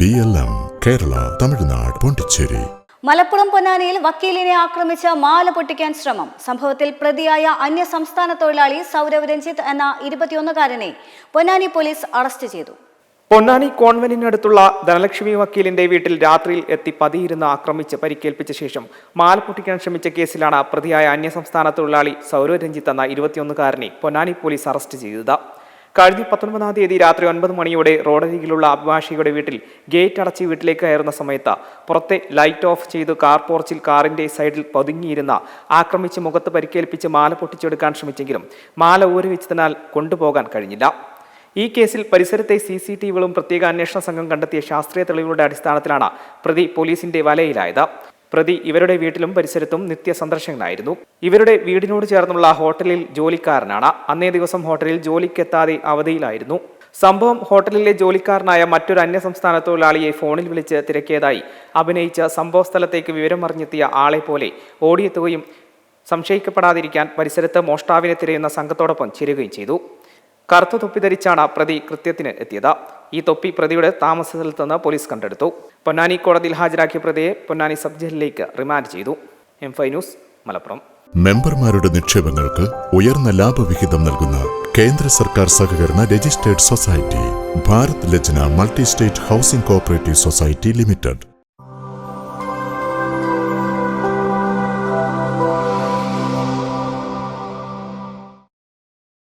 BLM Kerala, Tamil Nadu, Pondicherry. Malappuram പൊന്നാനിയിൽ വക്കീലിനെ ആക്രമിച്ച് മാല പൊട്ടിക്കാൻ ശ്രമം. സംഭവത്തിൽ പ്രതിയായ അന്യസംസ്ഥാന തൊഴിലാളി സൗരവ് രഞ്ജിത്ത് എന്ന 21-കാരനെ പൊന്നാനി പോലീസ് അറസ്റ്റ് ചെയ്തു. പൊന്നാനി കോൺവെന്റിനടുത്തുള്ള ധനലക്ഷ്മി വക്കീലിന്റെ വീട്ടിൽ രാത്രിയിൽ എത്തി പതിയിരുന്ന് ആക്രമിച്ച് പരിക്കേൽപ്പിച്ച ശേഷം മാല പൊട്ടിക്കാൻ ശ്രമിച്ച കേസിലാണ് പ്രതിയായ അന്യസംസ്ഥാന തൊഴിലാളി സൗരവ് രഞ്ജിത്ത് എന്ന 21-കാരനെ പൊന്നാനി പോലീസ് അറസ്റ്റ് ചെയ്തത്. കഴിഞ്ഞ 19-ാം തീയതി രാത്രി 9 മണിയോടെ റോഡരികിലുള്ള അഭിഭാഷകയുടെ വീട്ടിൽ ഗേറ്റ് അടച്ച് വീട്ടിലേക്ക് കയറുന്ന സമയത്ത് പുറത്തെ ലൈറ്റ് ഓഫ് ചെയ്ത് കാർ പോർച്ചിൽ കാറിന്റെ സൈഡിൽ പതുങ്ങിയിരുന്ന ആക്രമിച്ച് മുഖത്ത് പരിക്കേൽപ്പിച്ച് മാല പൊട്ടിച്ചെടുക്കാൻ ശ്രമിച്ചെങ്കിലും മാല ഊരിവെച്ചതിനാൽ കൊണ്ടുപോകാൻ കഴിഞ്ഞില്ല. ഈ കേസിൽ പരിസരത്തെ CCTVകളും പ്രത്യേക അന്വേഷണ സംഘം കണ്ടെത്തിയ ശാസ്ത്രീയ തെളിവുകളുടെ അടിസ്ഥാനത്തിലാണ് പ്രതി പോലീസിന്റെ വലയിലായത്. പ്രതി ഇവരുടെ വീട്ടിലും പരിസരത്തും നിത്യസന്ദർശകനായിരുന്നു. ഇവരുടെ വീടിനോട് ചേർന്നുള്ള ഹോട്ടലിൽ ജോലിക്കാരനാണ്. അന്നേ ദിവസം ഹോട്ടലിൽ ജോലിക്കെത്താതെ അവധിയിലായിരുന്നു. സംഭവം ഹോട്ടലിലെ ജോലിക്കാരനായ മറ്റൊരു അന്യസംസ്ഥാന തൊഴിലാളിയെ ഫോണിൽ വിളിച്ച് തിരക്കിയതായി അഭിനയിച്ച് സംഭവ സ്ഥലത്തേക്ക് വിവരമറിഞ്ഞെത്തിയ ആളെ പോലെ ഓടിയെത്തുകയും സംശയിക്കപ്പെടാതിരിക്കാൻ പരിസരത്ത് മോഷ്ടാവിനെ തിരയുന്ന സംഘത്തോടൊപ്പം ചേരുകയും ചെയ്തു. കറുത്ത തൊപ്പി ധരിച്ചാണ് പ്രതി കൃത്യത്തിന് എത്തിയത്. ഈ തൊപ്പി പ്രതിയുടെ താമസ സ്ഥലത്ത് നിന്ന് പോലീസ് കണ്ടെടുത്തു. പൊന്നാനി കോടതിയിൽ ഹാജരാക്കിയ പ്രതിയെ പൊന്നാനി സബ് ജയിലിലേക്ക് റിമാൻഡ് ചെയ്തു. M5 news, Malappuram. മെമ്പർമാരുടെ നിക്ഷേപങ്ങൾക്ക് ഉയർന്ന ലാഭവിഹിതം നൽകുന്ന കേന്ദ്ര സർക്കാർ സഹകരണ registered society Bharat Lajna multi state housing cooperative society limited.